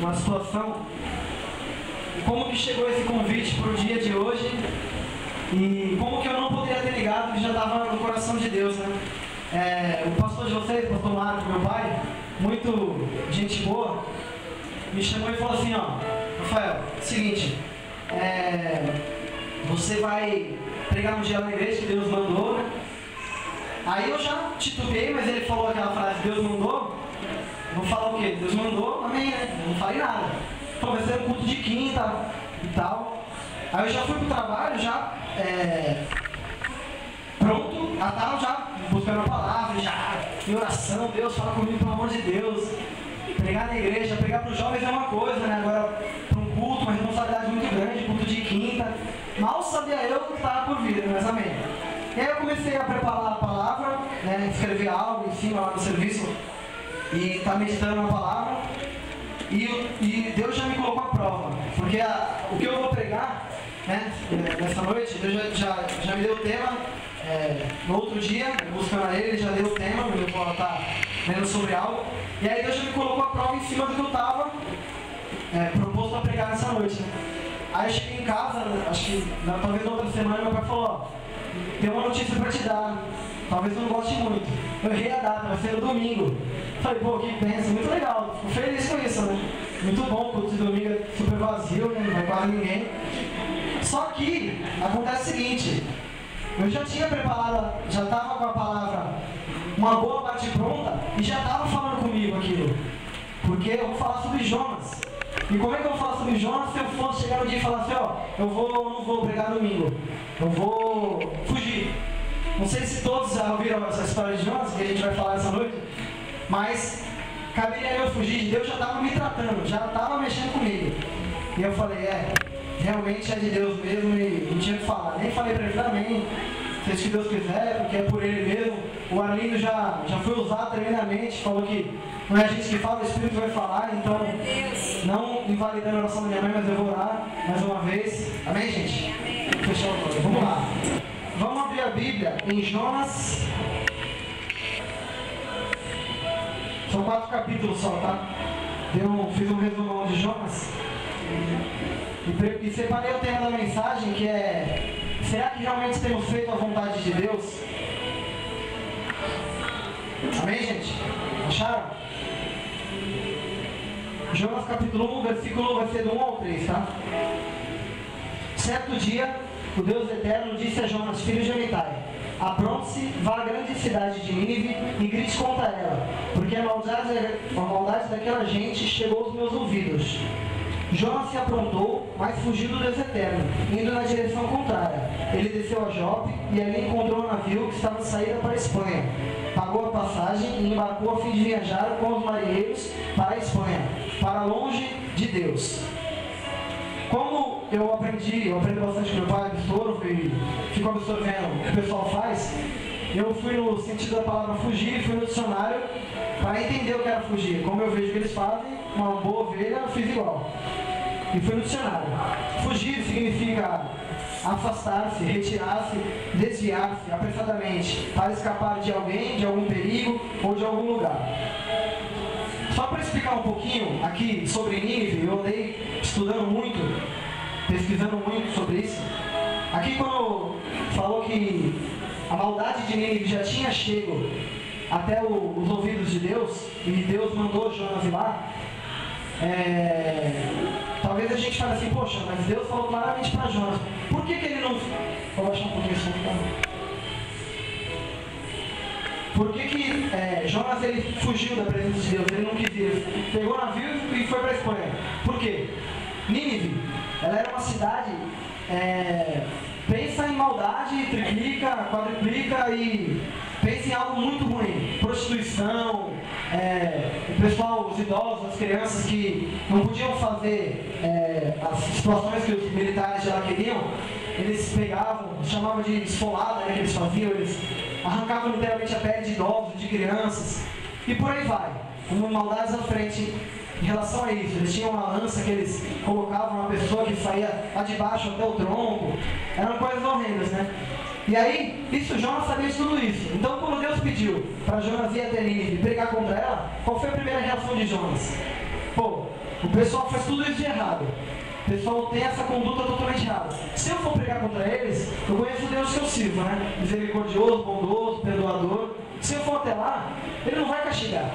uma situação, como que chegou esse convite para o dia de hoje e como que eu não poderia ter ligado que já estava no coração de Deus, né? O pastor de vocês, o pastor Marcos, meu pai, muito gente boa, me chamou e falou assim, ó, Rafael, seguinte, você vai pregar um dia na igreja que Deus mandou, né? Aí eu já titubeei, mas ele falou aquela frase, Deus mandou, vou falar o quê? Deus mandou, amém, né? Eu não falei nada. Então vai ser um culto de quinta e tal. Aí eu já fui pro trabalho, já pronto, a tal, já buscando a palavra, já em oração, Deus fala comigo pelo amor de Deus. Pregar na igreja, pregar para os jovens é uma coisa, né? Agora para um culto, uma responsabilidade muito grande, culto de quinta. Mal sabia eu que estava por vir, mas amém. E aí eu comecei a preparar a palavra, né? Escrever algo em cima lá no serviço e tá meditando na palavra. E Deus já me colocou à prova, porque o que eu vou pregar, né, nessa noite, Deus já me deu o tema. No outro dia, buscando a ele já deu o tema, eu vou estar lendo sobre algo. E aí Deus já me colocou a prova em cima do que eu estava proposto a pregar nessa noite, né? Aí eu cheguei em casa, acho que talvez na outra semana, meu pai falou, ó, tem uma notícia para te dar, talvez eu não goste muito. Eu errei a data, vai ser no domingo. Falei, pô, que pensa, muito legal, fico feliz com isso, né? Muito bom, o culto de domingo é super vazio, né? Não vai quase ninguém. Só que acontece o seguinte, eu já tinha preparado, já estava com a palavra, uma boa parte pronta, e já estava falando comigo aquilo. Porque eu vou falar sobre Jonas. E como é que eu vou falar sobre Jonas se eu fosse chegar no dia e falar assim, ó, eu não vou pregar domingo, eu vou fugir. Não sei se todos já ouviram essa história de Jonas, que a gente vai falar essa noite, mas caberia eu fugir, Deus já estava me tratando, já estava mexendo comigo. E eu falei, realmente é de Deus mesmo e não tinha o que falar. Nem falei para ele, amém, seja que Deus quiser, porque é por ele mesmo. O Arlindo já foi usado tremendamente, falou que não é a gente que fala, o Espírito vai falar, então não invalidando a oração da minha mãe, mas eu vou orar mais uma vez. Amém, gente? Amém. Fechou o olho. Vamos lá. Vamos abrir a Bíblia em Jonas. São 4 capítulos só, tá? Fiz um resumão de Jonas. E separei o tema da mensagem, que é: será que realmente temos feito a vontade de Deus? Amém, gente? Acharam? Jonas capítulo 1, versículo vai ser do 1 ao 3, tá? Certo dia, o Deus Eterno disse a Jonas, filho de Amitai: apronte-se, vá à grande cidade de Nínive e grite contra ela, porque a maldade daquela gente chegou aos meus ouvidos. Jonas se aprontou, mas fugiu do Deus Eterno, indo na direção contrária. Ele desceu a Jope e ali encontrou um navio que estava de saída para a Espanha. Pagou a passagem e embarcou a fim de viajar com os marinheiros para a Espanha, para longe de Deus. Como eu aprendo bastante com meu pai, absorvo e fico absorvendo o que o pessoal faz, eu fui no sentido da palavra fugir, fui no dicionário para entender o que era fugir. Como eu vejo que eles fazem, uma boa ovelha, eu fiz igual. E fui no dicionário. Fugir significa afastar-se, retirar-se, desviar-se apressadamente, para escapar de alguém, de algum perigo ou de algum lugar. Só para explicar um pouquinho aqui sobre Nínive, eu andei estudando muito, pesquisando muito sobre isso. Aqui quando falou que a maldade de Nínive já tinha chego até os ouvidos de Deus, e Deus mandou Jonas ir lá, talvez a gente fale assim, poxa, mas Deus falou claramente para Jonas, por que ele não... Vou baixar um pouquinho isso, tá? Por que Jonas ele fugiu da presença de Deus? Ele não quis ir, pegou o navio e foi para a Espanha. Por quê? Nínive, ela era uma cidade, pensa em maldade, triplica, quadriplica e pensa em algo muito ruim. Prostituição, o pessoal, os idosos, as crianças que não podiam fazer as situações que os militares já queriam, eles pegavam, chamavam de esfolada, né, que eles faziam, eles arrancavam literalmente a pele de idosos, de crianças, e por aí vai, com maldades à frente em relação a isso. Eles tinham uma lança que eles colocavam uma pessoa que saía lá de baixo até o tronco, eram coisas horrendas, né? E aí, Jonas sabia de tudo isso. Então, quando Deus pediu para Jonas ir até Nínive e pregar contra ela, qual foi a primeira reação de Jonas? Pô, o pessoal faz tudo isso de errado. O pessoal tem essa conduta totalmente errada. Se eu for pregar contra eles, eu conheço o Deus que eu sirvo, né? Misericordioso, bondoso, perdoador. Se eu for até lá, ele não vai castigar.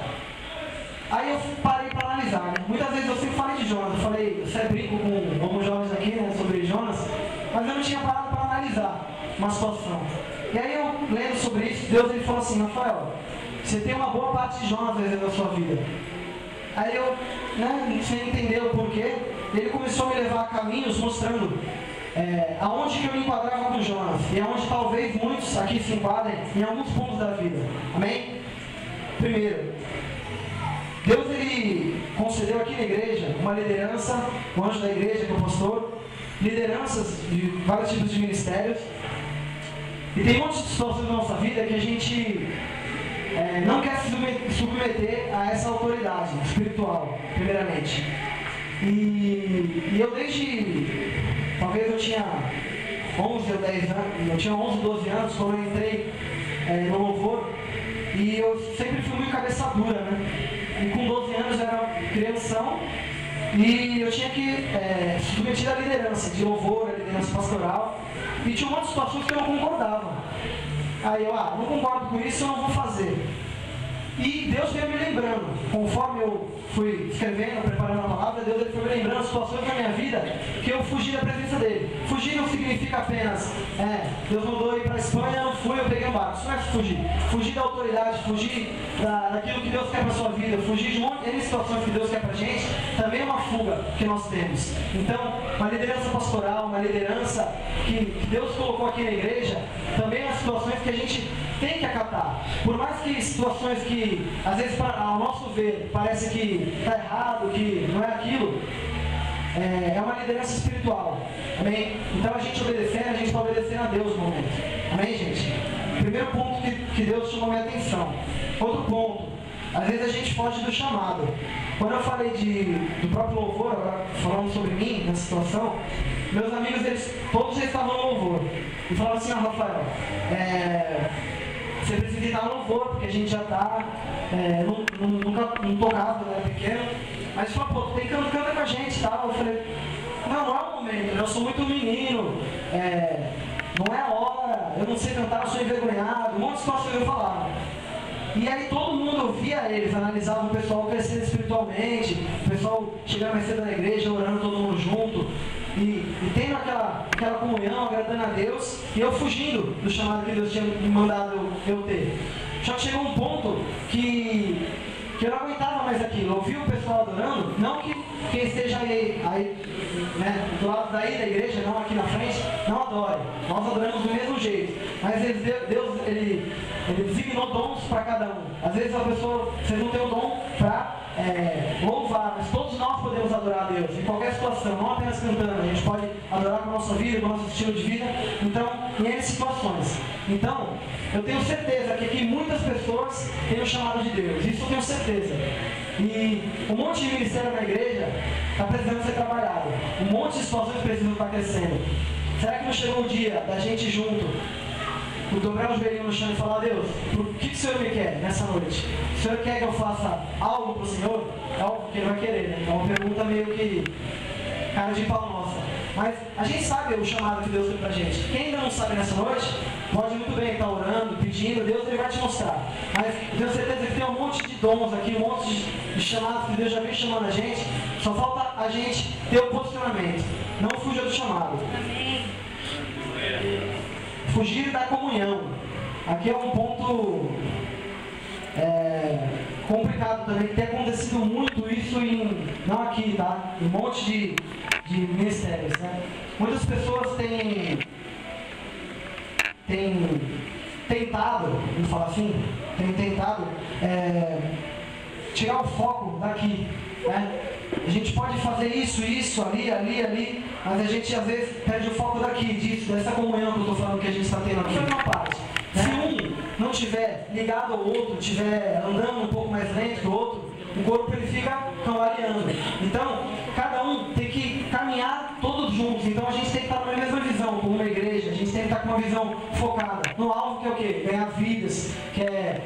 Aí eu parei para analisar, né? Muitas vezes eu sempre falei de Jonas. Eu falei, eu sempre brinco com alguns jovens aqui, né, sobre Jonas, mas eu não tinha parado para analisar uma situação. E aí eu, lendo sobre isso, Deus ele falou assim, Rafael, você tem uma boa parte de Jonas na sua vida. Aí eu, né, sem entender o porquê, ele começou a me levar a caminhos mostrando aonde que eu me enquadrava com Jonas e aonde talvez muitos aqui se enquadrem em alguns pontos da vida. Amém? Primeiro, Deus ele concedeu aqui na igreja uma liderança, o anjo da igreja, que é o pastor, lideranças de vários tipos de ministérios. E tem um monte de situações na nossa vida que a gente não quer se submeter a essa autoridade espiritual, primeiramente. E eu talvez eu tinha 11 ou 10 anos, eu tinha 11, 12 anos quando eu entrei no louvor, e eu sempre fui muito cabeça dura, né? E com 12 anos eu era crianção, e eu tinha que se submeter à liderança de louvor, à liderança pastoral, e tinha um monte de situações que eu não concordava. Aí eu, não concordo com isso, eu não vou fazer. E Deus veio me lembrando, conforme eu fui escrevendo, preparando a palavra, Deus ele foi me lembrando situações na minha vida que eu fugi da presença dele. Fugir não significa apenas, Deus mandou eu ir para a Espanha, eu não fui, eu peguei um barco. Isso não é fugir. Fugir da autoridade, fugir daquilo que Deus quer para a sua vida, fugir de um monte de situações que Deus quer para a gente, também é uma fuga que nós temos. Então, uma liderança pastoral, uma liderança que Deus colocou aqui na igreja, também é situações que a gente tem que acatar. Por mais que situações que, às vezes, ao nosso ver, parece que está errado, que não é aquilo, é uma liderança espiritual. Amém? Então, a gente está obedecendo a Deus no momento. Amém, gente? Primeiro ponto que Deus chamou minha atenção. Outro ponto, às vezes a gente foge do chamado. Quando eu falei do próprio louvor, agora falando sobre mim, nessa situação, meus amigos, todos já estavam no louvor. E falavam assim, Rafael, você precisa estar no louvor, porque a gente já está, num tocado, né, pequeno. Mas ele falou, tu tem que cantar com a gente e tal. Eu falei, não é o momento, eu sou muito menino, não é a hora, eu não sei cantar, eu sou envergonhado, um monte de situações eu falava. E aí todo mundo ouvia eles, analisava o pessoal crescendo espiritualmente, o pessoal chegando mais cedo na igreja, orando todo mundo junto, e tendo aquela comunhão, agradando a Deus, e eu fugindo do chamado que Deus tinha me mandado eu ter. Só que chegou um ponto que eu não aguentava mais aquilo. Eu ouvia o pessoal adorando, não que quem esteja aí né, do lado daí da igreja, não aqui na frente, não adore. Nós adoramos do mesmo jeito. Mas Deus ele designou dons para cada um. Às vezes a pessoa, você não tem o dom para louvar, mas todos nós podemos adorar a Deus, em qualquer situação, não apenas cantando. A gente pode adorar com a nossa vida, com o nosso estilo de vida, então, em N situações. Então, eu tenho certeza que aqui muitas pessoas têm o chamado de Deus, isso eu tenho certeza. E um monte de ministério na igreja está precisando ser trabalhado, um monte de situações precisam estar crescendo. Será que não chegou o dia da gente junto, dobrar os joelhinhos no chão e falar, Deus, o que o Senhor me quer nessa noite? O Senhor quer que eu faça algo para o Senhor? É algo que Ele vai querer, né? É uma pergunta meio que cara de pau nossa. Mas a gente sabe o chamado que Deus tem pra gente. Quem ainda não sabe nessa noite, pode muito bem estar orando, pedindo, Deus ele vai te mostrar. Mas eu tenho certeza que tem um monte de dons aqui, um monte de chamados que Deus já vem chamando a gente. Só falta a gente ter o posicionamento. Não fuja do chamado. Amém. Fugir da comunhão. Aqui é um ponto complicado também, que tem acontecido muito isso não aqui, tá? Em um monte de ministérios, né? Muitas pessoas têm tentado, vamos falar assim, tirar o foco daqui, né? A gente pode fazer isso, ali, mas a gente às vezes perde o foco daqui, dessa comunhão que eu estou falando que a gente está tendo aqui. Uma parte. Se um não estiver ligado ao outro, estiver andando um pouco mais lento que o outro, o corpo ele fica cambaleando. Então, cada um tem que caminhar todos juntos. Então a gente tem que estar na mesma visão, como uma igreja, a gente tem que estar com uma visão focada no alvo que é o quê? Ganhar vidas, que é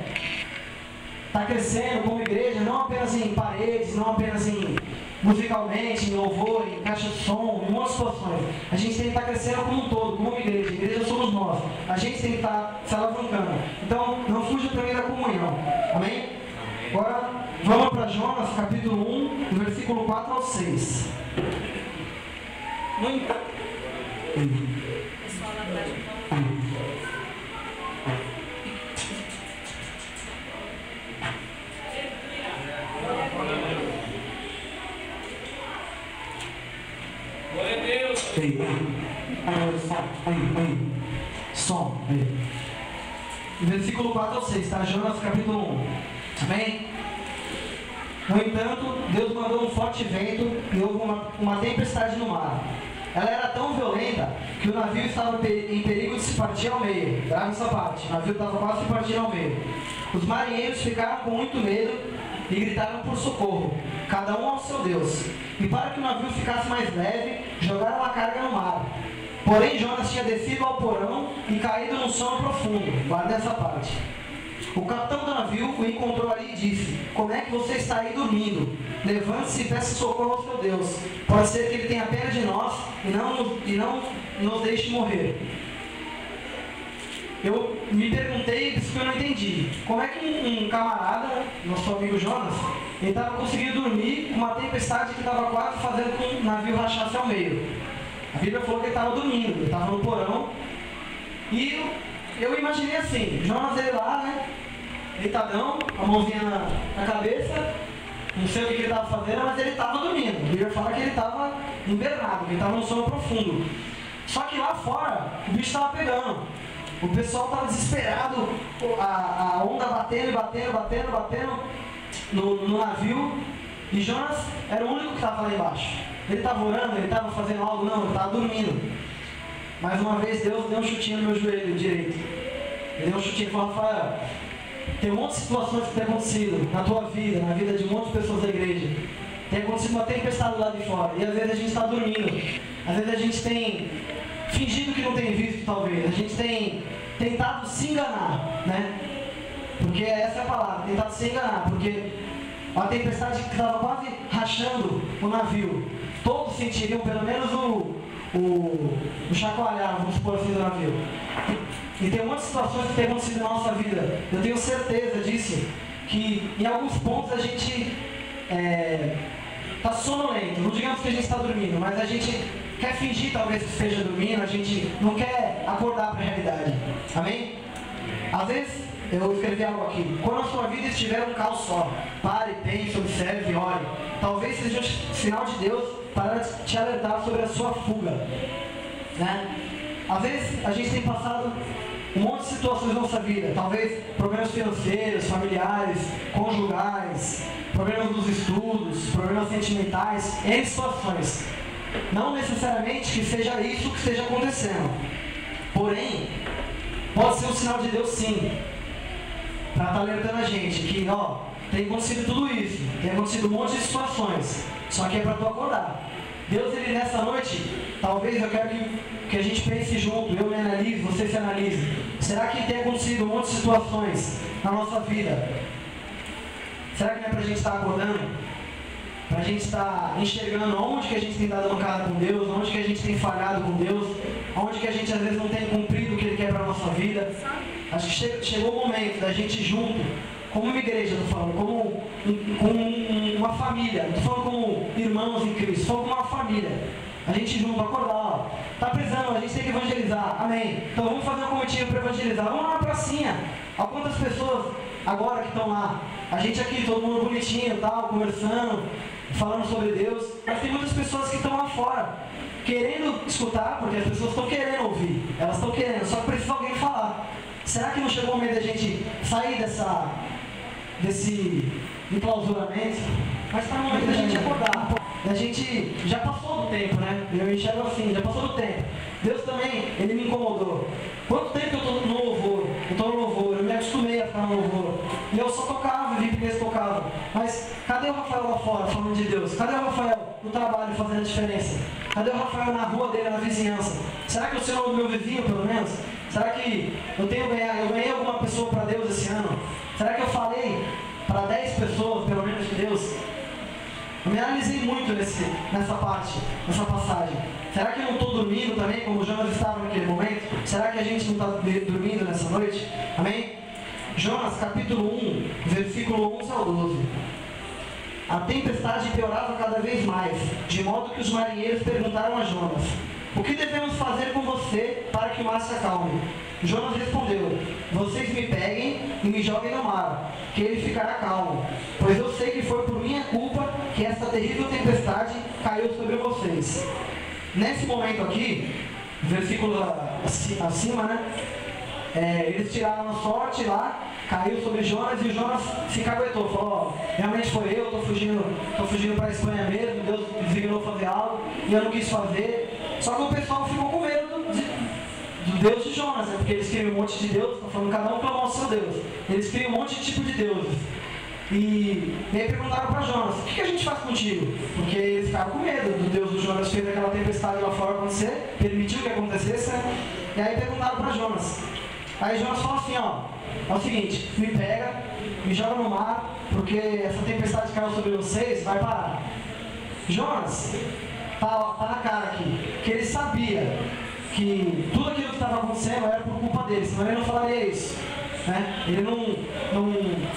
estar crescendo como igreja, não apenas em paredes, não apenas em musicalmente, em louvor, em caixa de som, em muitas situações. A gente tem que estar crescendo como um todo, como uma igreja. A igreja somos nós. A gente tem que estar se alavancando. Então, não fuja também da comunhão. Amém? Agora, vamos para Jonas, capítulo 1, do versículo 4 ao 6. Som. Versículo 4 ao 6, tá? Jonas capítulo 1. Amém? No entanto, Deus mandou um forte vento e houve uma tempestade no mar. Ela era tão violenta que o navio estava em perigo de se partir ao meio. Grave essa parte. O navio estava quase se partindo ao meio. Os marinheiros ficaram com muito medo e gritaram por socorro, cada um ao seu Deus. E para que o navio ficasse mais leve, jogaram a carga no mar. Porém, Jonas tinha descido ao porão e caído num sono profundo. Guarda essa parte. O capitão do navio o encontrou ali e disse: como é que você está aí dormindo? Levante-se e peça socorro ao seu Deus. Pode ser que ele tenha pena de nós e não nos deixe morrer. Eu me perguntei, isso que eu não entendi. Como é que um camarada, nosso amigo Jonas, ele estava conseguindo dormir com uma tempestade que estava quase fazendo com o navio rachasse ao meio? A Bíblia falou que ele estava dormindo, ele estava no porão. E eu imaginei assim, Jonas ele lá, né? Deitadão, a mãozinha na cabeça, não sei o que ele estava fazendo, mas ele estava dormindo. A Bíblia fala que ele estava invernado, que ele estava num sono profundo. Só que lá fora, o bicho estava pegando. O pessoal estava desesperado, a onda batendo no navio. E Jonas era o único que estava lá embaixo. Ele estava orando, ele estava fazendo algo? Não, ele estava dormindo. Mais uma vez Deus deu um chutinho no meu joelho direito. Ele deu um chutinho e falou: Rafael, tem um monte de situações que tem acontecido na tua vida, na vida de um monte de pessoas da igreja. Tem acontecido uma tempestade lá de fora. E às vezes a gente está dormindo. Às vezes a gente tem fingido que não tem visto, talvez. A gente tem tentado se enganar, né? Porque essa é a palavra, tentado se enganar. Porque a tempestade que estava quase rachando o navio. Todos sentiriam pelo menos o chacoalhar, vamos supor assim, do navio. E tem muitas situações que têm acontecido na nossa vida. Eu tenho certeza disso, que em alguns pontos a gente está sonolento. Não digamos que a gente está dormindo, mas a gente quer fingir talvez que esteja dormindo, a gente não quer acordar para a realidade. Amém? Às vezes, eu escrevi algo aqui: quando a sua vida estiver um caos só, pare, pense, observe, ore. Talvez seja um sinal de Deus para te alertar sobre a sua fuga, né? Às vezes a gente tem passado um monte de situações na nossa vida, talvez problemas financeiros, familiares, conjugais, problemas dos estudos, problemas sentimentais, em situações. Não necessariamente que seja isso que esteja acontecendo, porém pode ser um sinal de Deus, sim, para estar alertando a gente que, ó, tem acontecido tudo isso, tem acontecido um monte de situações, só que é para tu acordar. Deus, ele nessa noite, talvez eu quero que a gente pense junto, eu me analise, você se analise. Será que tem acontecido um monte de situações na nossa vida? Será que não é para a gente estar acordando? Para a gente estar enxergando onde que a gente tem dado mancada com Deus, onde que a gente tem falhado com Deus, onde que a gente às vezes não tem cumprido o que Ele quer para a nossa vida. Acho que chegou o momento da gente junto, como uma igreja, estou falando, como uma família, não estou falando como irmãos em Cristo, estou falando como uma família. A gente junto, acordar, ó, tá precisando, a gente tem que evangelizar, amém. Então vamos fazer um comitiva para evangelizar, vamos lá na pracinha. Há quantas pessoas agora que estão lá? A gente aqui, todo mundo bonitinho, tal, conversando, falando sobre Deus, mas tem muitas pessoas que estão lá fora, querendo escutar, porque as pessoas estão querendo ouvir, elas estão querendo, só que precisa alguém falar. Será que não chegou o momento da gente sair desse enclausuramento? Mas está no momento da gente acordar. A gente já passou do tempo, né? Eu enxergo assim, já passou do tempo. Deus também, Ele me incomodou. Quanto tempo eu estou no louvor? Eu estou no louvor, eu me acostumei a ficar no louvor. E eu só tocava, vim para esse tocava. Mas cadê o Rafael lá fora, falando de Deus? Cadê o Rafael no trabalho, fazendo a diferença? Cadê o Rafael na rua dele, na vizinhança? Será que eu sou o meu vizinho, pelo menos? Será que eu ganhei alguma pessoa para Deus esse ano? Será que eu falei para 10 pessoas, pelo menos, de Deus? Eu me analisei muito nessa passagem. Será que eu não estou dormindo também, como Jonas estava naquele momento? Será que a gente não está dormindo nessa noite? Amém? Jonas, capítulo 1, versículo 11 ao 12. A tempestade piorava cada vez mais, de modo que os marinheiros perguntaram a Jonas: o que devemos fazer com você para que o mar se acalme? Jonas respondeu: vocês me peguem e me joguem no mar, que ele ficará calmo, pois eu sei que foi por minha culpa que essa terrível tempestade caiu sobre vocês. Nesse momento aqui, versículo acima, né? Eles tiraram a sorte lá, caiu sobre Jonas e o Jonas se caguetou, falou: realmente foi eu, estou fugindo para a Espanha mesmo, Deus designou fazer algo e eu não quis fazer. Só que o pessoal ficou com medo do Deus de Jonas, né? Porque eles criam um monte de Deus, estão falando cada um clamou ao seu Deus. Eles criam um monte de tipo de deuses. E aí perguntaram para Jonas: o que a gente faz contigo? Porque eles ficaram com medo do Deus do Jonas, fez aquela tempestade lá fora acontecer, permitiu que acontecesse, né? E aí perguntaram para Jonas. Aí Jonas falou assim: ó, é o seguinte, me pega, me joga no mar, porque essa tempestade que caiu sobre vocês vai parar. Jonas tá na cara aqui, que ele sabia que tudo aquilo que estava acontecendo era por culpa dele, senão ele não falaria isso, né? Ele não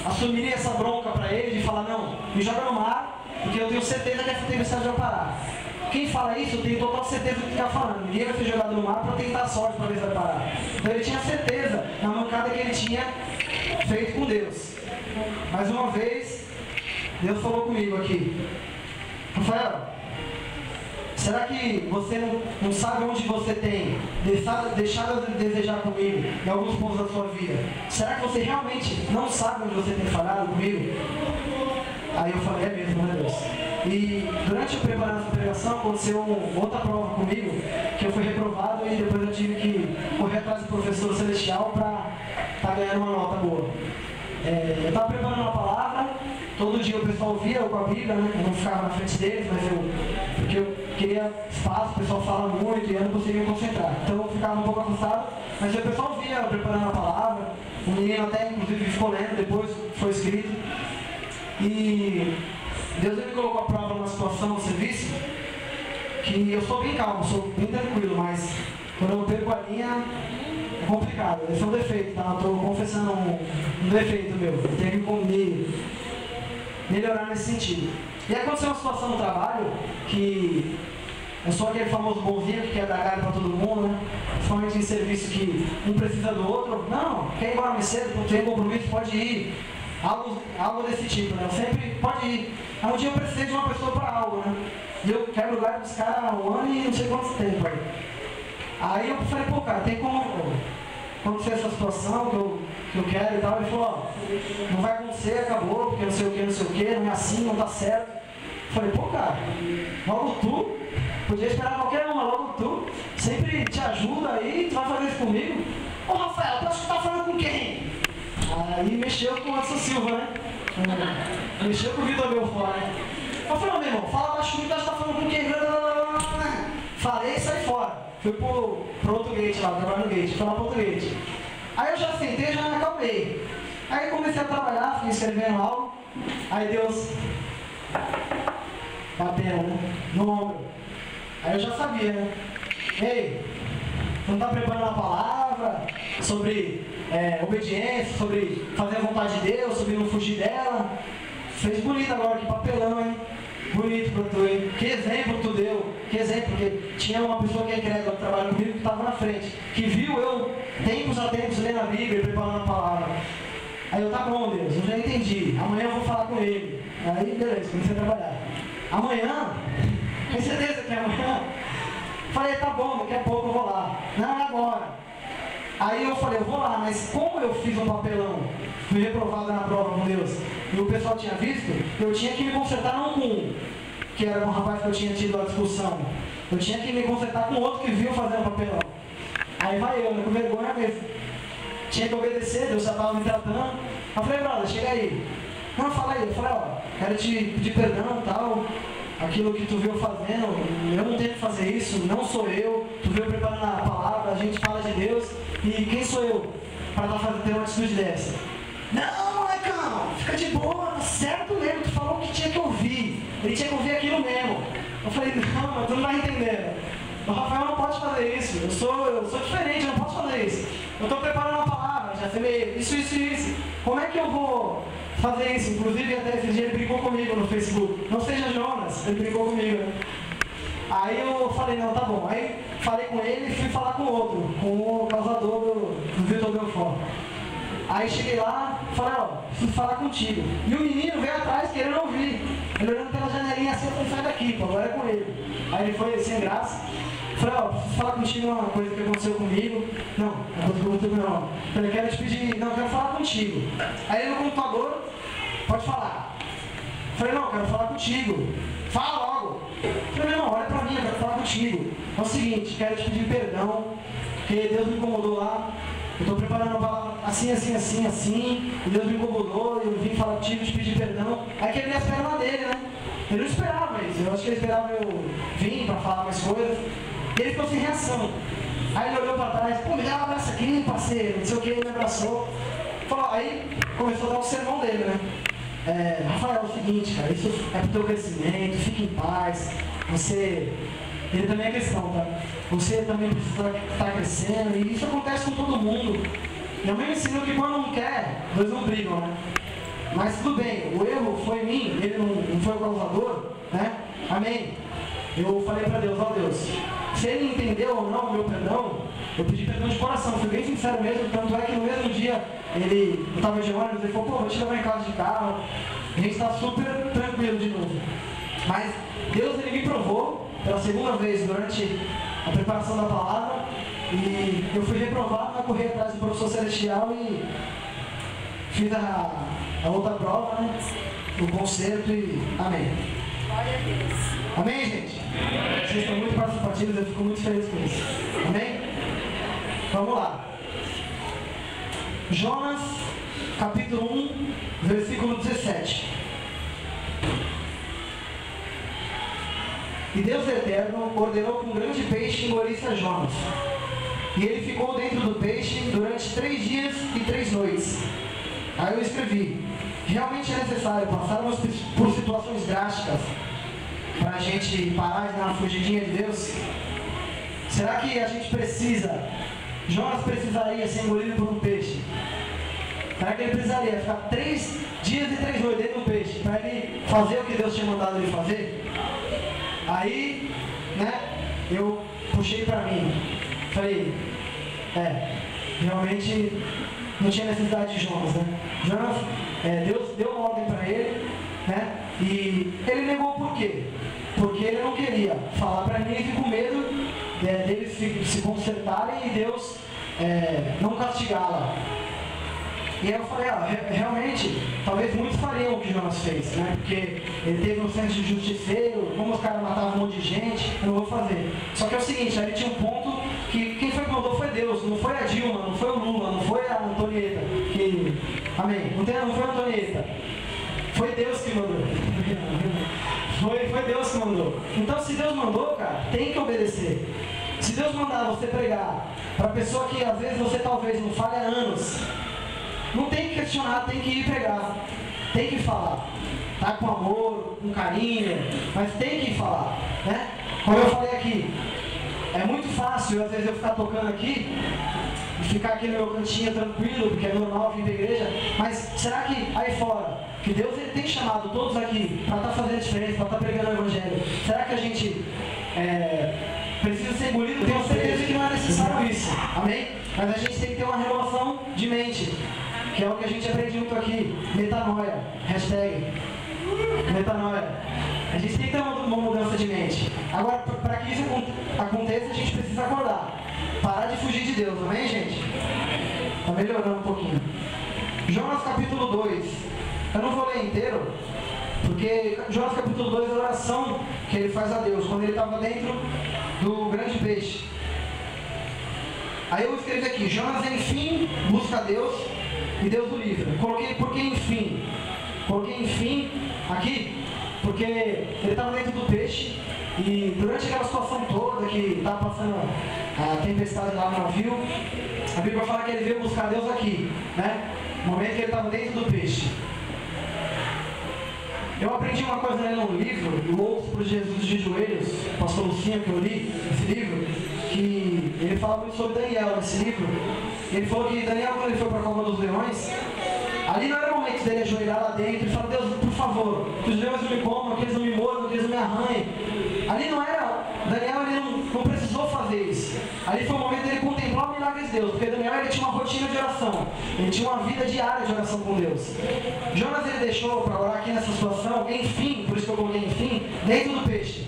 assumiria essa bronca para ele de falar: não, me joga no mar, porque eu tenho certeza que essa tempestade vai parar. Quem fala isso, eu tenho total certeza do que está falando. Ninguém vai ser jogado no mar para tentar a sorte para ver se vai parar. Então ele tinha certeza na mancada que ele tinha feito com Deus. Mais uma vez, Deus falou comigo aqui: Rafael, será que você não sabe onde você tem deixado de desejar comigo em alguns pontos da sua vida? Será que você realmente não sabe onde você tem falhado comigo? Aí eu falei: é mesmo, né, Deus? E durante eu preparando essa pregação, aconteceu outra prova comigo, que eu fui reprovado e depois eu tive que correr atrás do professor celestial para estar ganhando uma nota boa. Eu estava preparando uma palavra, todo dia o pessoal via eu com a Bíblia, né? Eu não ficava na frente deles, porque eu queria espaço, o pessoal fala muito e eu não conseguia me concentrar. Então eu ficava um pouco afastado, mas o pessoal via eu preparando a palavra, o menino até inclusive ficou lendo, depois foi escrito. E Deus me colocou a prova numa situação no serviço que eu sou bem calmo, sou bem tranquilo, mas quando eu perco a linha é complicado. Esse é um defeito, tá? Eu estou confessando um defeito meu. Eu tenho que melhorar nesse sentido. E aconteceu uma situação no trabalho que eu sou aquele famoso bonzinho que quer dar galho para todo mundo, né? Principalmente em serviço que um precisa do outro. Não, quer ir embora mais cedo, não tem compromisso, pode ir. Algo desse tipo, né? Eu sempre pode ir. Aí um dia eu precisei de uma pessoa para algo, né? E eu quebro o galho dos caras há um ano e não sei quanto tempo aí. Aí eu falei: pô, cara, tem como acontecer essa situação que eu quero e tal? Ele falou: ó, não vai acontecer, acabou, porque não sei o que, não é assim, não tá certo. Eu falei: pô, cara, logo tu, podia esperar qualquer uma, logo tu, sempre te ajuda aí, tu vai fazer isso comigo? Ô Rafael, tu acha que tá falando com quem? Aí mexeu com o Anderson Silva, né? Mexeu com o Vitor Belfort, né? Eu falei: meu irmão, fala baixo comigo, você tá falando com quem? Falei e saí fora. Fui pro outro gate lá, trabalhar no gate, fui lá pro outro gate. Aí eu já sentei, já me acalmei. Aí comecei a trabalhar, fui escrevendo algo. Aí Deus batendo, né? No ombro. Aí eu já sabia, né? Ei, tu não tá preparando a palavra sobre obediência, sobre fazer a vontade de Deus, sobre não fugir dela? Fez bonito agora, que papelão, hein? Bonito pra tu, hein? Que exemplo tu deu, que exemplo, porque tinha uma pessoa que é incrédula, que trabalha comigo, que estava na frente, que viu eu, tempos a tempos, lendo a Bíblia e preparando a palavra. Aí eu: tá bom, Deus, eu já entendi, amanhã eu vou falar com ele. Aí, beleza, comecei a trabalhar. Amanhã? Tem certeza que é amanhã? Falei: tá bom, daqui a pouco eu vou lá. Não, é agora. Aí eu falei: eu vou lá, mas como eu fiz um papelão, fui reprovado na prova com Deus, e o pessoal tinha visto, eu tinha que me consertar não com um, que era um rapaz que eu tinha tido a discussão, eu tinha que me consertar com outro que viu fazendo papelão. Aí vai eu, né, com vergonha mesmo. Tinha que obedecer, Deus já estava me tratando. Eu falei: brother, chega aí. Não, fala aí. Eu falei: ó, quero te pedir perdão e tal. Aquilo que tu viu fazendo, eu não tenho que fazer isso, não sou eu. Tu viu preparando a palavra, a gente fala de Deus. E quem sou eu para ter uma atitude dessa? Não, molecão, fica de boa, tá certo mesmo, tu falou que tinha que ouvir. ele tinha que ouvir aquilo mesmo. Eu falei, não, mas tu não tá entendendo. O Rafael não pode fazer isso, eu sou diferente, eu não posso fazer isso. Eu estou preparando uma palavra, já falei isso. Como é que eu vou fazer isso? Inclusive até esse dia ele brincou comigo no Facebook. Não seja Jonas, ele brincou comigo, né? Aí eu falei, não, tá bom. Aí falei com ele e fui falar com o outro, com o causador do Vitor Belfort. Aí cheguei lá, falei, ó, preciso falar contigo. E o menino veio atrás querendo ouvir. Ele olhando pela janelinha assim, eu falei, sai daqui, pô, agora é com ele. Aí ele foi sem graça. Falei, ó, preciso falar contigo uma coisa que aconteceu comigo. Não, uma coisa que aconteceu comigo não. Falei, quero te pedir, não, quero falar contigo. Aí ele no computador, pode falar. Falei, não, quero falar contigo. Fala logo. Falei, meu irmão, olha pra mim, eu quero falar contigo. É o seguinte, quero te pedir perdão, porque Deus me incomodou lá. Eu estou preparando uma palavra assim, e Deus me incomodou, eu vim falar contigo, te pedir perdão. Aí quebrei as pernas dele, né? Ele não esperava isso, eu acho que ele esperava eu vir para falar mais coisas. E ele ficou sem reação. Aí ele olhou para trás, pô, me dá um abraço aqui, parceiro, não sei o que, ele me abraçou. Falou, aí começou a dar o sermão dele, né? Rafael, é o seguinte, cara, isso é pro teu crescimento, fique em paz, você... Ele também é cristão, tá? Você também precisa estar crescendo, e isso acontece com todo mundo. Minha mãe me ensinou que quando um quer, dois não brigam, né? Mas tudo bem, o erro foi em mim, ele não foi o causador, né? Amém? Eu falei pra Deus, ó Deus, se ele entendeu ou não o meu perdão, eu pedi perdão de coração, fui bem sincero mesmo, tanto é que no mesmo dia eu estava de ônibus, ele falou, pô, vou te levar em casa de carro, a gente está super tranquilo de novo. Mas Deus, ele me provou pela segunda vez durante a preparação da palavra, e eu fui reprovado, mas corri atrás do professor Celestial e fiz a outra prova, né? O concerto e amém. Glória a Deus. Amém, gente? Vocês estão muito participativos, eu fico muito feliz com isso. Amém? Vamos lá. Jonas, capítulo 1, versículo 17. E Deus Eterno ordenou que um grande peixe engolisse a Jonas. E ele ficou dentro do peixe durante 3 dias e 3 noites. Aí eu escrevi, realmente é necessário passarmos por situações drásticas para a gente parar de dar uma fugidinha de Deus? Será que a gente precisa, Jonas precisaria ser engolido por um peixe? Será que ele precisaria ficar 3 dias e 3 noites dentro do peixe para ele fazer o que Deus tinha mandado ele fazer? Aí, né, eu puxei para mim, falei, realmente não tinha necessidade de Jonas, né? Jonas, Deus deu uma ordem para ele, né? E ele negou por quê? Porque ele não queria falar para mim e ficou com medo deles se consertarem e Deus não castigá-la. E aí eu falei, realmente, talvez muitos fariam o que Jonas fez, né? Porque ele teve um senso de justiceiro, como os caras matavam um monte de gente, eu não vou fazer. Só que é o seguinte, ali tinha um ponto que quem foi que mandou foi Deus, não foi a Dilma, não foi o Lula, não foi a Antonieta, amém, não foi a Antonieta, foi Deus que mandou. Foi Deus que mandou. Então se Deus mandou, cara, tem que obedecer. Se Deus mandar você pregar para pessoa que às vezes você talvez não fale há anos, não tem que questionar, tem que ir pregar, tem que falar, tá? Com amor, com carinho, mas tem que falar, né? Como eu falei aqui, é muito fácil às vezes eu ficar tocando aqui e ficar aqui no meu cantinho tranquilo, porque é normal vir pra igreja, mas será que aí fora, que Deus ele tem chamado todos aqui para estar fazendo diferença, para estar pregando o evangelho, será que a gente precisa ser engolido? Tenho certeza que não é necessário isso, amém? Mas a gente tem que ter uma renovação de mente, que é o que a gente aprende junto aqui, metanoia, hashtag metanoia. A gente tem que ter uma mudança de mente. Agora, para que isso aconteça, a gente precisa acordar, parar de fugir de Deus, amém, gente? Está melhorando um pouquinho. Jonas capítulo 2, eu não vou ler inteiro, porque Jonas capítulo 2 é a oração que ele faz a Deus, quando ele estava dentro do grande peixe. Aí eu escrevi aqui, Jonas enfim busca a Deus, e Deus o livra. Coloquei por que enfim? Coloquei enfim aqui, porque ele estava dentro do peixe e durante aquela situação toda que estava passando a tempestade lá no navio, a Bíblia fala que ele veio buscar Deus aqui, né? No momento que ele estava dentro do peixe. Eu aprendi uma coisa lendo um livro, O Outro para Jesus de Joelhos, pastor Lucinho, que eu li esse livro, que ele fala muito sobre Daniel nesse livro. Ele falou que Daniel, quando ele foi para a cova dos leões, ali não era o momento dele ajoelhar lá dentro e falar: Deus, por favor, que os leões não me comam, que eles não me mordam, que eles não me arranhem. Ali não era, Daniel ele não precisou fazer isso. Ali foi o momento dele contemplar o milagre de Deus, porque Daniel ele tinha uma rotina de oração, ele tinha uma vida diária de oração com Deus. Jonas ele deixou para orar aqui nessa situação, enfim, por isso que eu coloquei enfim, dentro do peixe,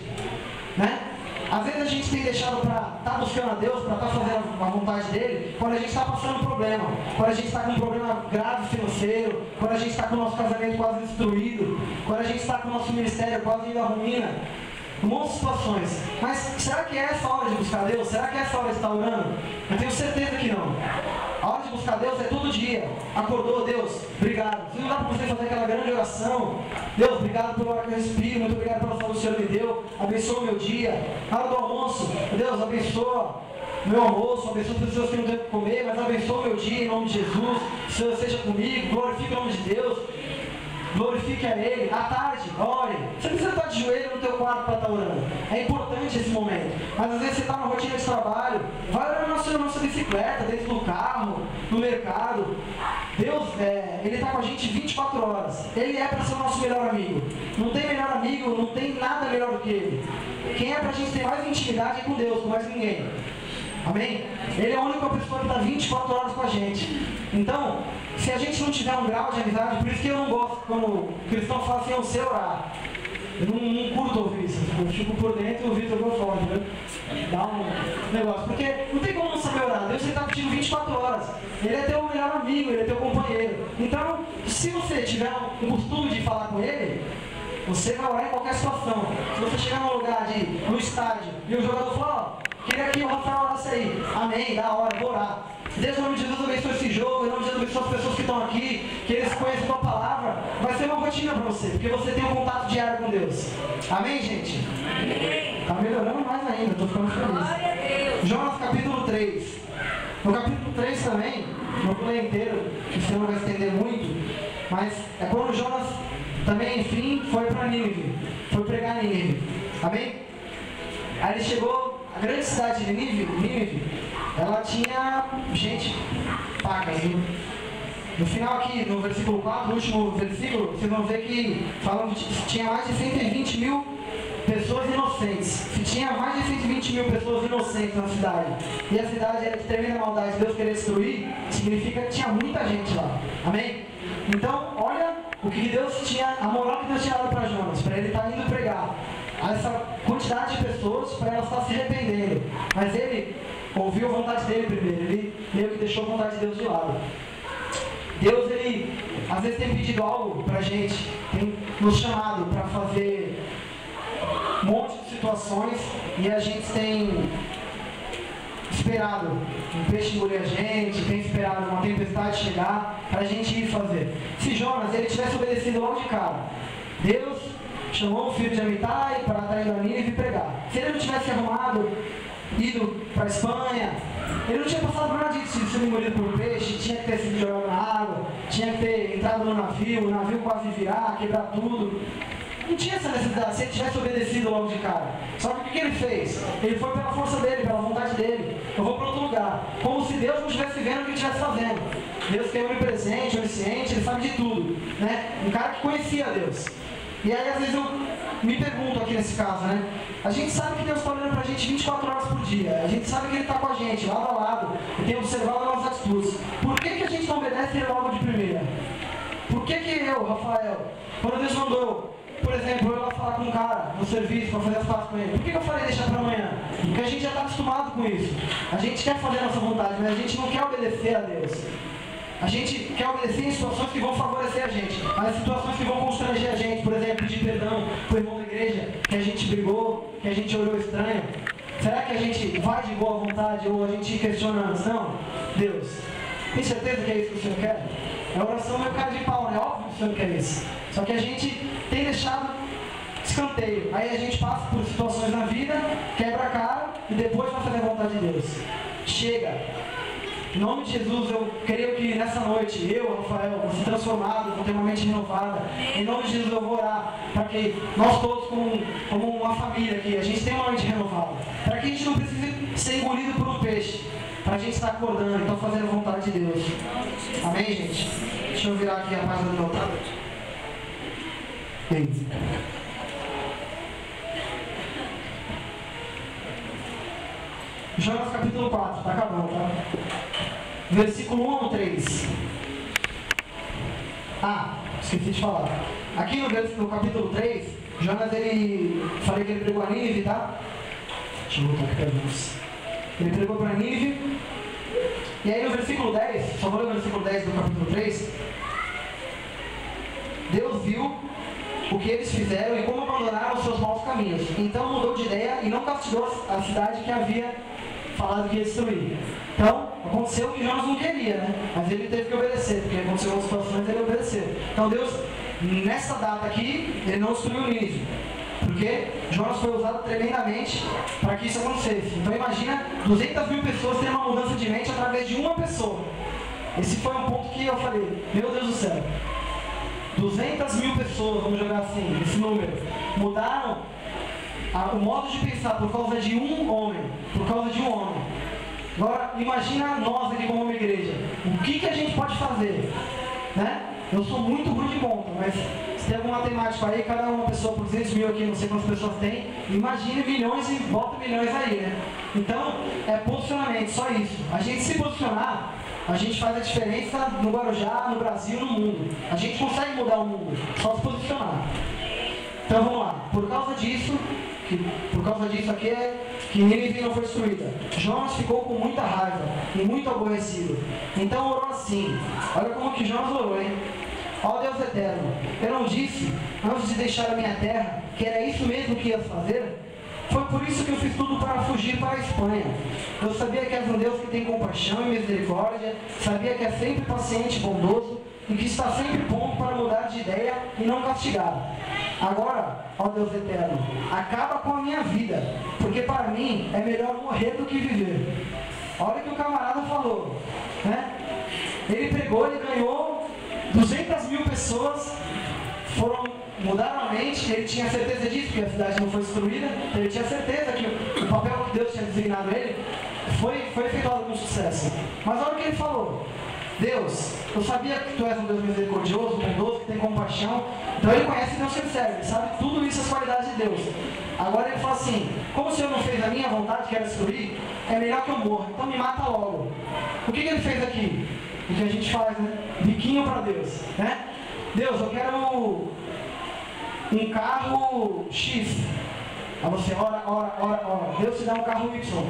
né? Às vezes a gente tem deixado para estar buscando a Deus, para estar fazendo a vontade dele, quando a gente está passando um problema, quando a gente está com um problema grave financeiro, quando a gente está com o nosso casamento quase destruído, quando a gente está com o nosso ministério quase indo à ruína, um monte de situações. Mas será que é essa hora de buscar Deus? Será que é essa hora de estar orando? Eu tenho certeza que não. A hora de buscar Deus é todo dia. Acordou, Deus, obrigado. Se não dá para você fazer aquela grande oração, Deus, obrigado pela hora que eu respiro, muito obrigado pela saúde que o Senhor me deu, abençoa o meu dia. Na hora do almoço, Deus, abençoa meu almoço, abençoa as pessoas que não têm o que comer, mas abençoa o meu dia em nome de Jesus. Senhor, seja comigo, glorifique o nome de Deus. Glorifique a Ele. À tarde, ore. Você não precisa estar de joelho no teu quarto para estar orando. É importante esse momento. Mas às vezes você está na rotina de trabalho. Vai orar na sua bicicleta, dentro do carro, no mercado. Deus, Ele está com a gente 24 horas. Ele é para ser o nosso melhor amigo. Não tem melhor amigo, não tem nada melhor do que Ele. Quem é para a gente ter mais intimidade é com Deus, com mais ninguém. Amém? Ele é a única pessoa que está 24 horas com a gente. Então, se a gente não tiver um grau de amizade, por isso que eu não gosto quando o cristão fala assim: eu sei orar. Eu não curto ouvir isso. Eu fico por dentro e o Vitor por fora, entendeu? Dá um negócio. Porque não tem como não saber orar. Deus está contigo 24 horas. Ele é teu melhor amigo, ele é teu companheiro. Então, se você tiver um costume de falar com ele, você vai orar em qualquer situação. Se você chegar num lugar no estádio e o jogador falar: ó, queria que o Rafael orasse aí. Amém, da hora, vou orar. Deus, em nome de Jesus, abençoe esse jogo, em nome de Jesus, abençoe as pessoas que estão aqui, que eles conheçam a tua palavra. Vai ser uma rotina para você, porque você tem um contato diário com Deus. Amém, gente? Amém. Tá melhorando mais ainda, estou ficando feliz. Glória a Deus. Jonas capítulo 3. No capítulo 3 também, não vou ler inteiro, que você não vai estender muito, mas é quando Jonas também, enfim, foi para Nínive, foi pregar em Nínive. Amém? Aí ele chegou, a grande cidade de Nínive, ela tinha gente paga, viu? No final aqui, no versículo 4, o último versículo, vocês vão ver que falam que tinha mais de 120 mil pessoas inocentes. Se tinha mais de 120 mil pessoas inocentes na cidade, e a cidade era de tremenda maldade, Deus queria destruir, significa que tinha muita gente lá. Amém? Então, olha o que Deus tinha, a moral que Deus tinha dado para Jonas, para ele estar indo pregar a essa quantidade de pessoas, para elas estar se arrependendo. Mas ele ouviu a vontade dele primeiro, ele meio que deixou a vontade de Deus de lado. Deus, ele às vezes tem pedido algo pra gente, tem nos chamado para fazer um monte de situações, e a gente tem esperado um peixe engolir a gente, tem esperado uma tempestade chegar pra gente ir fazer. Se Jonas ele tivesse obedecido logo de cara, Deus chamou o filho de Amitai para estar indo a Nínive e pregar. Se ele não tivesse arrumado, ido para a Espanha, ele não tinha passado por nada disso, de ser engolido por peixe, tinha que ter sido jogado na água, tinha que ter entrado no navio, o navio quase virar, quebrar tudo. Não tinha essa necessidade, se ele tivesse obedecido logo de cara. Só que o que ele fez? Ele foi pela força dele, pela vontade dele. Eu vou para outro lugar. Como se Deus não estivesse vendo o que ele estivesse fazendo. Deus que é onipresente, onisciente, ele sabe de tudo, né? Um cara que conhecia Deus. E aí às vezes eu me pergunto aqui nesse caso, né? A gente sabe que Deus está olhando para a gente 24 horas por dia. A gente sabe que Ele está com a gente, lado a lado, e tem observado as nossas atitudes. Por que a gente não obedece Ele logo de primeira? Por que eu, Rafael, quando Deus mandou, por exemplo, eu ir lá falar com um cara no serviço para fazer as coisas com ele, por que eu falei deixar para amanhã? Porque a gente já está acostumado com isso. A gente quer fazer a nossa vontade, mas a gente não quer obedecer a Deus. A gente quer obedecer em situações que vão favorecer a gente, mas em situações que vão constranger a gente. Por exemplo, pedir perdão para o irmão da igreja, que a gente brigou, que a gente olhou estranho. Será que a gente vai de boa vontade ou a gente questiona antes? Não. Deus, tem certeza que é isso que o Senhor quer? É oração meio cara de pau, né? Óbvio que o Senhor quer isso. Só que a gente tem deixado escanteio. Aí a gente passa por situações na vida, quebra a cara e depois vai fazer a vontade de Deus. Chega. Em nome de Jesus, eu creio que nessa noite, eu, Rafael, vou ser transformado, vou ter uma mente renovada. Em nome de Jesus, eu vou orar para que nós todos, como uma família aqui, a gente tenha uma mente renovada. Para que a gente não precise ser engolido por um peixe. Para a gente estar acordando, então fazendo a vontade de Deus. Amém, gente? Deixa eu virar aqui a página do meu tablet. Jonas capítulo 4, está acabando, tá? Versículo 1 ao 3. Esqueci de falar. Aqui no capítulo 3, Jonas, falei que ele pregou a Nínive, tá? Deixa eu voltar aqui para nós. Ele pregou para Nínive. E aí no versículo 10, só vou ler o versículo 10 do capítulo 3. Deus viu o que eles fizeram e como abandonaram os seus maus caminhos. Então mudou de ideia e não castigou a cidade que havia falado que ia destruir. Então, aconteceu o que Jonas não queria, né? Mas ele teve que obedecer, porque aconteceu algumas situações e ele obedeceu. Então Deus, nessa data aqui, ele não destruiu Nínive. Porque Jonas foi usado tremendamente para que isso acontecesse. Então imagina 200 mil pessoas terem uma mudança de mente através de uma pessoa. Esse foi um ponto que eu falei, meu Deus do céu. 200 mil pessoas, vamos jogar assim, esse número, mudaram o modo de pensar por causa de um homem. Por causa de um homem. Agora, imagina nós aqui como uma igreja. O que a gente pode fazer? Né? Eu sou muito ruim de conta, mas se tem alguma matemática aí, cada uma pessoa por 200 mil aqui, não sei quantas pessoas tem, imagine milhões e bota milhões aí, né? Então, é posicionamento, só isso. A gente se posicionar, a gente faz a diferença no Guarujá, no Brasil, no mundo. A gente consegue mudar o mundo, só se posicionar. Então vamos lá, por causa disso aqui é que Nínive não foi destruída. Jonas ficou com muita raiva e muito aborrecido. Então orou assim, olha como que Jonas orou, hein? Ó Deus eterno, eu não disse, antes de deixar a minha terra, que era isso mesmo que ias fazer? Foi por isso que eu fiz tudo para fugir para a Espanha. Eu sabia que és um Deus que tem compaixão e misericórdia, sabia que é sempre paciente e bondoso, e que está sempre pronto para mudar de ideia e não castigar. Agora, ó Deus eterno, acaba com a minha vida, porque para mim é melhor morrer do que viver. Olha o que o camarada falou, né? Ele pregou, ele ganhou 200 mil pessoas, mudaram a mente, ele tinha certeza disso, porque a cidade não foi destruída, então ele tinha certeza que o papel que Deus tinha designado ele foi efetuado com sucesso. Mas olha o que ele falou. Deus, eu sabia que Tu és um Deus misericordioso, bondoso, que tem compaixão. Então ele conhece Deus que ele serve, ele sabe tudo isso, as qualidades de Deus. Agora ele fala assim, como o Senhor não fez a minha vontade, que era destruir, é melhor que eu morra, então me mata logo. O que ele fez aqui? O que a gente faz, né? Biquinho para Deus, né? Deus, eu quero um carro X. Aí você ora. Deus te dá um carro Y.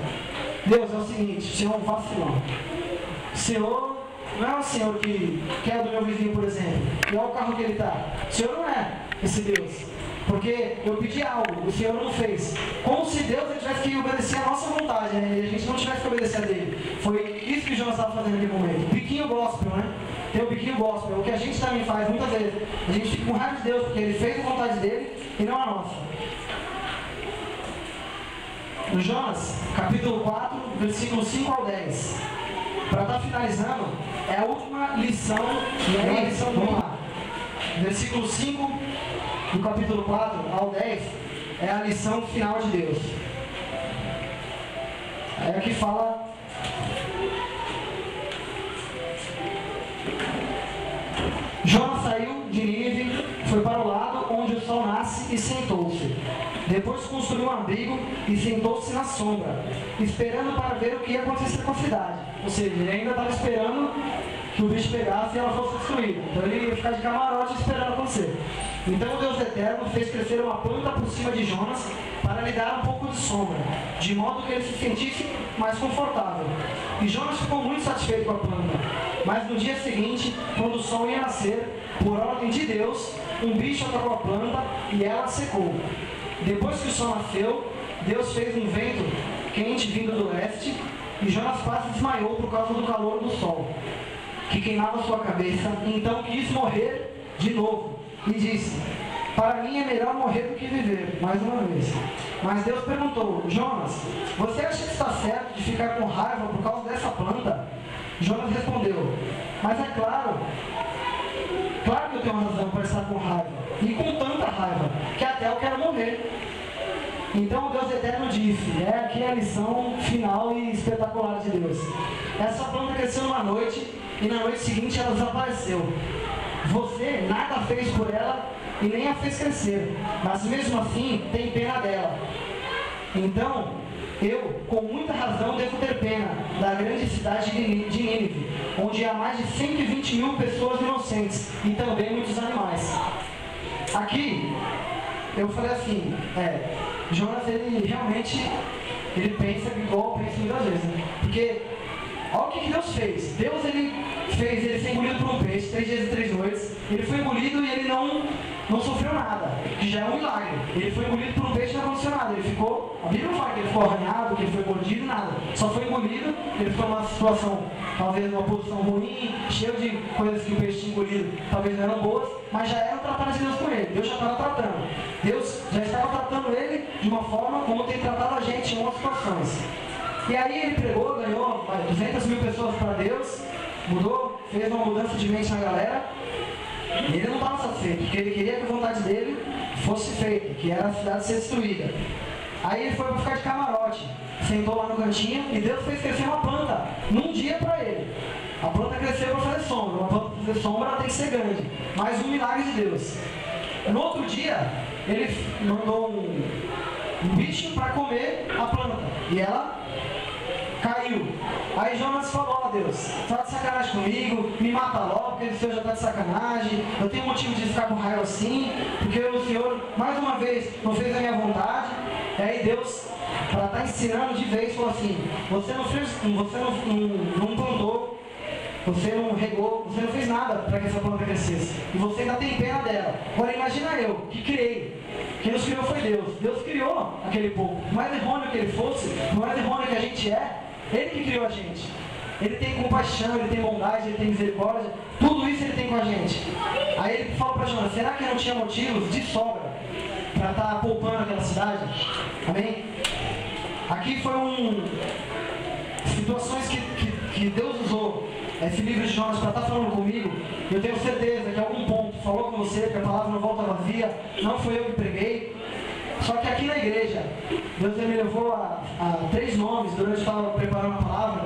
Deus, é o seguinte, o Senhor é um vacilão. O Senhor não é um Senhor que quer do meu vizinho, por exemplo. E olha o carro que ele está. O Senhor não é esse Deus. Porque eu pedi algo, o Senhor não fez. Como se Deus ele tivesse que obedecer a nossa vontade, né? E a gente não tivesse que obedecer a dele. Foi isso que Jonas estava fazendo naquele momento. Biquinho gospel, né? Tem o biquinho gospel. O que a gente também faz muitas vezes. A gente fica com raiva de Deus porque ele fez a vontade dele e não a nossa. No Jonas, capítulo 4, versículo 5 ao 10. Para estar finalizando, é a última lição. Vamos lá. Versículo 5 do capítulo 4 ao 10 é a lição final de Deus. É aqui fala. Jonas saiu de Nínive, foi para o lado onde o sol nasce e sentou-se. Depois construiu um abrigo e sentou-se na sombra, esperando para ver o que ia acontecer com a cidade. Ou seja, ele ainda estava esperando que o bicho pegasse e ela fosse destruída. Então ele ia ficar de camarote esperando acontecer. Então o Deus Eterno fez crescer uma planta por cima de Jonas para lhe dar um pouco de sombra, de modo que ele se sentisse mais confortável. E Jonas ficou muito satisfeito com a planta. Mas no dia seguinte, quando o sol ia nascer, por ordem de Deus, um bicho atacou a planta e ela secou. Depois que o sol nasceu, Deus fez um vento quente vindo do leste e Jonas quase desmaiou por causa do calor do sol, que queimava sua cabeça. Então quis morrer de novo e disse: para mim é melhor morrer do que viver, mais uma vez. Mas Deus perguntou: Jonas, você acha que está certo de ficar com raiva por causa dessa planta? Jonas respondeu: mas é claro que eu tenho razão para estar com raiva, e com tanta raiva, que até eu quero morrer. Então o Deus Eterno disse, aqui a lição final e espetacular de Deus: essa planta cresceu numa noite, e na noite seguinte ela desapareceu. Você nada fez por ela e nem a fez crescer, mas mesmo assim tem pena dela. Então eu, com muita razão, devo ter pena da grande cidade de Nínive, onde há mais de 120 mil pessoas inocentes e também muitos animais. Aqui eu falei assim, Jonas, ele realmente pensa igual pensa muitas vezes, né? Porque olha o que Deus fez. Deus, ele fez ele ser engolido por um peixe 3 dias e 3 noites. Ele foi engolido e ele não sofreu nada, que já é um milagre. Ele foi engolido por um peixe e não aconteceu nada. Ele ficou, a Bíblia não fala que ele ficou arranhado, que ele foi mordido, nada. Só foi engolido, ele ficou numa situação, talvez numa posição ruim, cheio de coisas que o peixe tinha engolido, talvez não eram boas, mas já era o tratamento de Deus com ele. Deus já estava tratando. Deus já estava tratando ele de uma forma como tem tratado a gente em outras situações. E aí ele pregou, ganhou 200 mil pessoas para Deus, mudou, fez uma mudança de mente na galera. E ele não estava satisfeito, porque ele queria que a vontade dele fosse feita, que era a cidade ser destruída. Aí ele foi para ficar de camarote, sentou lá no cantinho, e Deus fez crescer uma planta, num dia para ele. A planta cresceu para fazer sombra, uma planta para fazer sombra ela tem que ser grande, mais um milagre de Deus. No outro dia, ele mandou um bicho para comer a planta, e ela caiu. Aí Jonas falou: ó Deus, tá de sacanagem comigo, me mata logo, porque o Senhor já está de sacanagem, eu tenho motivo de ficar com raiva assim, porque o Senhor, mais uma vez, não fez a minha vontade. E aí Deus, para estar ensinando de vez, falou assim: você não plantou, você não regou, você não fez nada para que essa planta crescesse, e você ainda tem pena dela. Agora imagina eu, que criei. Quem nos criou foi Deus. Deus criou aquele povo. Por mais errôneo que ele fosse, por mais errôneo que a gente é, Ele que criou a gente. Ele tem compaixão, ele tem bondade, ele tem misericórdia. Tudo isso ele tem com a gente. Aí ele fala para Jonas: será que não tinha motivos de sobra para estar poupando aquela cidade? Amém? Aqui foi situações que Deus usou esse livro de Jonas para estar falando comigo. Eu tenho certeza que em algum ponto falou com você, que a palavra não volta vazia. Não foi eu que preguei. Só que aqui na igreja, Deus me levou a 3 nomes durante que eu estava preparando a palavra,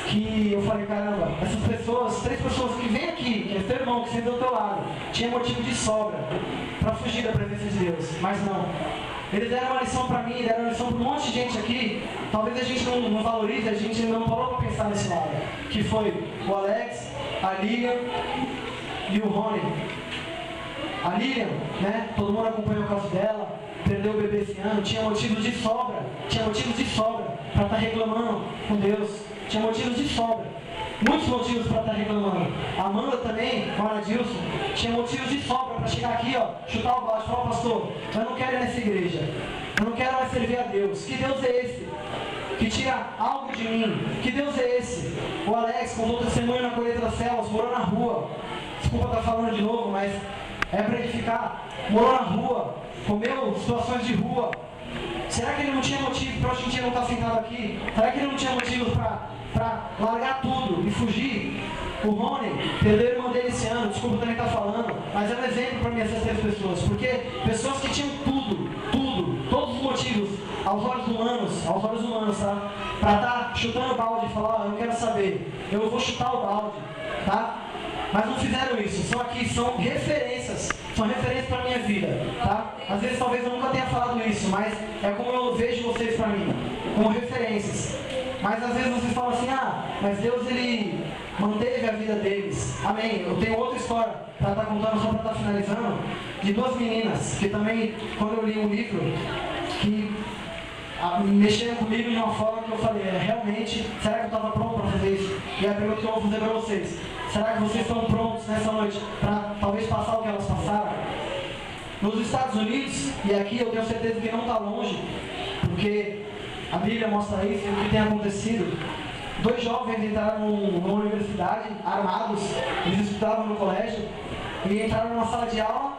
que eu falei: caramba, essas pessoas, 3 pessoas que vêm aqui, que é teu irmão, que senta do teu lado, tinha motivo de sobra para fugir da presença de Deus, mas não. Eles deram uma lição para mim, deram uma lição para um monte de gente aqui. Talvez a gente não valorize, a gente não parou para pensar nesse lado, que foi o Alex, a Lilian e o Rony. A Lilian, né, todo mundo acompanhou o caso dela, perdeu o bebê esse ano, tinha motivos de sobra para estar reclamando com Deus, tinha motivos de sobra, muitos motivos para estar reclamando. A Amanda também, com a Adilson, tinha motivos de sobra para chegar aqui, chutar o balde e falar: pastor, eu não quero ir nessa igreja, eu não quero mais servir a Deus. Que Deus é esse que tira algo de mim? Que Deus é esse? O Alex contou testemunho na colheita das células, morou na rua. Desculpa estar falando de novo, mas é para edificar. Morou na rua, comeu situações de rua. Será que ele não tinha motivo para hoje em dia não estar sentado aqui? Será que ele não tinha motivo para largar tudo e fugir? O Rony perdeu a irmã dele esse ano, desculpa também estar falando, mas é um exemplo para mim essas 3 pessoas, porque pessoas que tinham todos os motivos aos olhos humanos, tá? Para estar chutando o balde e falar: eu não quero saber, eu vou chutar o balde, tá? Mas não fizeram isso, são referências para a minha vida, tá? Às vezes talvez eu nunca tenha falado isso, mas é como eu vejo vocês para mim, como referências. Mas às vezes vocês falam assim: mas Deus, ele manteve a vida deles. Amém. Eu tenho outra história para estar contando, só para estar finalizando, de 2 meninas, que também, quando eu li um livro, que mexeram comigo de uma forma que eu falei: realmente, será que eu estava pronto para fazer isso? E a pergunta que eu vou fazer para vocês: será que vocês estão prontos nessa noite para talvez passar o que elas passaram? Nos Estados Unidos, e aqui eu tenho certeza que não está longe, porque a Bíblia mostra isso, o que tem acontecido. 2 jovens entraram numa universidade, armados, eles estudavam no colégio, e entraram numa sala de aula,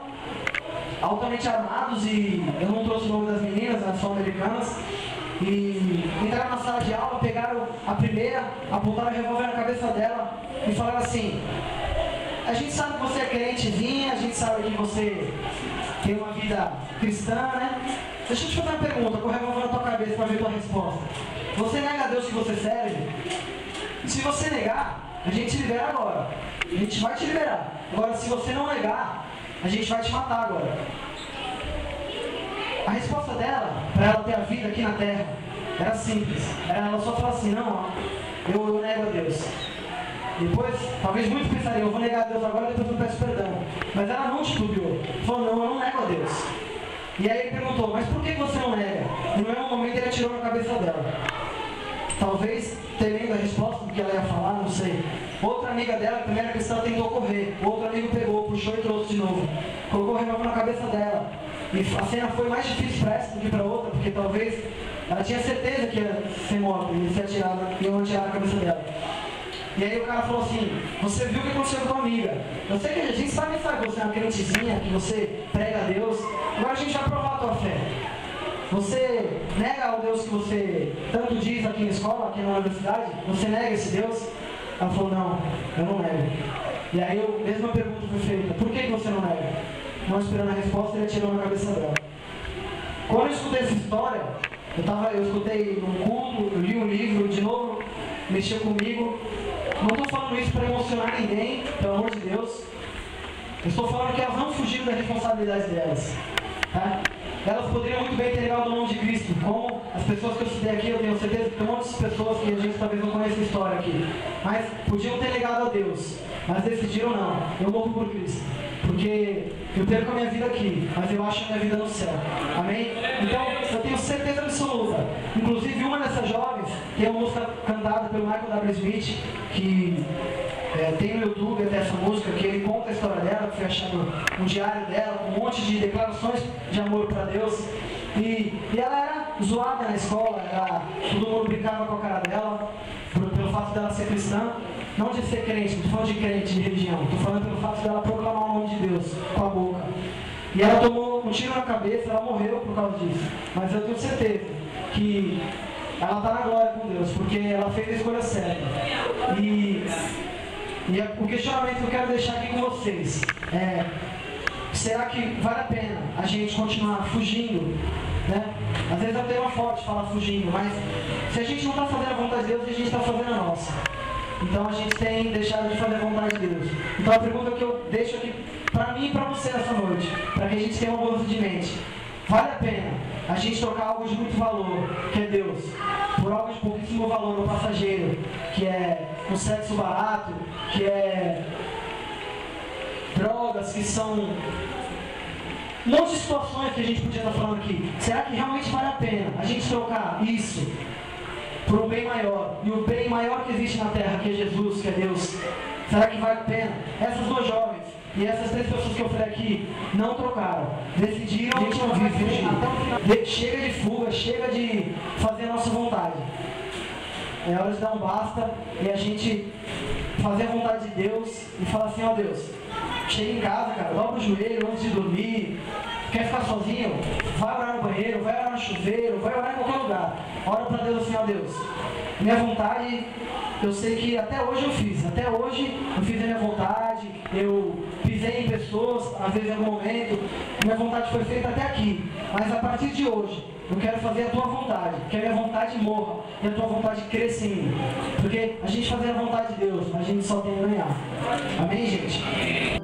altamente armados, e eu não trouxe o nome das meninas, elas são americanas, e entraram na sala de aula, pegaram a primeira, apontaram o revólver na cabeça dela e falaram assim: a gente sabe que você é crentezinha, a gente sabe que você tem uma vida cristã, né? Deixa eu te fazer uma pergunta, com o revólver na tua cabeça para ver tua resposta. Você nega a Deus que você serve? Se você negar, a gente te libera agora. A gente vai te liberar. Agora, se você não negar, a gente vai te matar agora. A resposta dela, para ela ter a vida aqui na terra, era simples. Ela só falou assim: não, eu nego a Deus. Depois, talvez muitos pensariam: eu vou negar a Deus agora, depois eu peço perdão. Mas ela não titubeou. Falou: não, eu não nego a Deus. E aí ele perguntou: mas por que você não nega? E no mesmo momento ele atirou na cabeça dela. Talvez temendo a resposta do que ela ia falar, não sei. Outra amiga dela, que também era cristã, tentou correr. Outro amigo pegou, puxou e trouxe de novo. Colocou o revólver na cabeça dela. E a cena foi mais difícil para essa do que para outra, porque talvez ela tinha certeza que ia ser morta e iam atirar na cabeça dela. E aí o cara falou assim: você viu o que aconteceu com a tua amiga? Eu sei que a gente sabe que você é uma crentezinha, que você prega a Deus. Agora a gente vai provar a tua fé. Você nega o Deus que você tanto diz aqui na escola, aqui na universidade? Você nega esse Deus? Ela falou: não, eu não nego. E aí a mesma pergunta foi feita: por que você não nega? Não esperando a resposta, ele atirou na cabeça dela. Quando eu escutei essa história, eu escutei num culto, eu li um livro, de novo, mexeu comigo. Não estou falando isso para emocionar ninguém, pelo amor de Deus. Eu estou falando que elas não fugiram da responsabilidade delas. Tá? Elas poderiam muito bem ter negado o nome de Cristo, como as pessoas que eu citei aqui. Eu tenho certeza que tem um monte de pessoas que a gente talvez não conheça a história aqui, mas podiam ter negado a Deus, mas decidiram: não, eu morro por Cristo, porque eu perco a minha vida aqui, mas eu acho a minha vida no céu. Amém? Então eu tenho certeza absoluta. Inclusive uma dessas jovens tem uma música cantada pelo Michael W. Smith, que tem no YouTube até essa música, que ele conta a história dela, que foi achando um diário dela, com um monte de declarações de amor para Deus. E ela era zoada na escola, todo mundo brincava com a cara dela, pelo fato dela ser cristã. Não de ser crente, não estou falando de crente, de religião, estou falando pelo fato dela proclamar o nome de Deus com a boca. E ela tomou um tiro na cabeça, ela morreu por causa disso. Mas eu tenho certeza que ela está na glória com Deus, porque ela fez a escolha certa. E o questionamento que eu quero deixar aqui com vocês é: será que vale a pena a gente continuar fugindo? Né? Às vezes é um tema forte falar fugindo, mas se a gente não está fazendo a vontade de Deus, a gente está fazendo a nossa. Então a gente tem deixado de fazer a vontade de Deus. Então a pergunta que eu deixo aqui para mim e para você nessa noite, para que a gente tenha uma mudança de mente: vale a pena a gente trocar algo de muito valor, que é Deus, por algo de pouquíssimo valor, no passageiro, que é um sexo barato, que é drogas, que são um monte de situações que a gente podia estar falando aqui? Será que realmente vale a pena a gente trocar isso por um bem maior? E o bem maior que existe na terra, que é Jesus, que é Deus. Será que vale a pena? Essas duas jovens e essas 3 pessoas que eu falei aqui não trocaram. Decidiram: a gente não vai fugir. Chega de fuga, chega de fazer a nossa vontade. É hora de dar um basta e a gente fazer a vontade de Deus e falar assim: ó Deus, chega em casa, cara, dobra o joelho antes de dormir. Quer ficar sozinho? Vai orar no banheiro, vai orar no chuveiro, vai orar em qualquer lugar. Ora para Deus assim: ó Deus, minha vontade, eu sei que até hoje eu fiz. Até hoje eu fiz a minha vontade, eu pisei em pessoas, às vezes em algum momento, minha vontade foi feita até aqui. Mas a partir de hoje, eu quero fazer a tua vontade, que a minha vontade morra e a tua vontade cresça em mim. Porque a gente fazer a vontade de Deus, a gente só tem a ganhar. Amém, gente?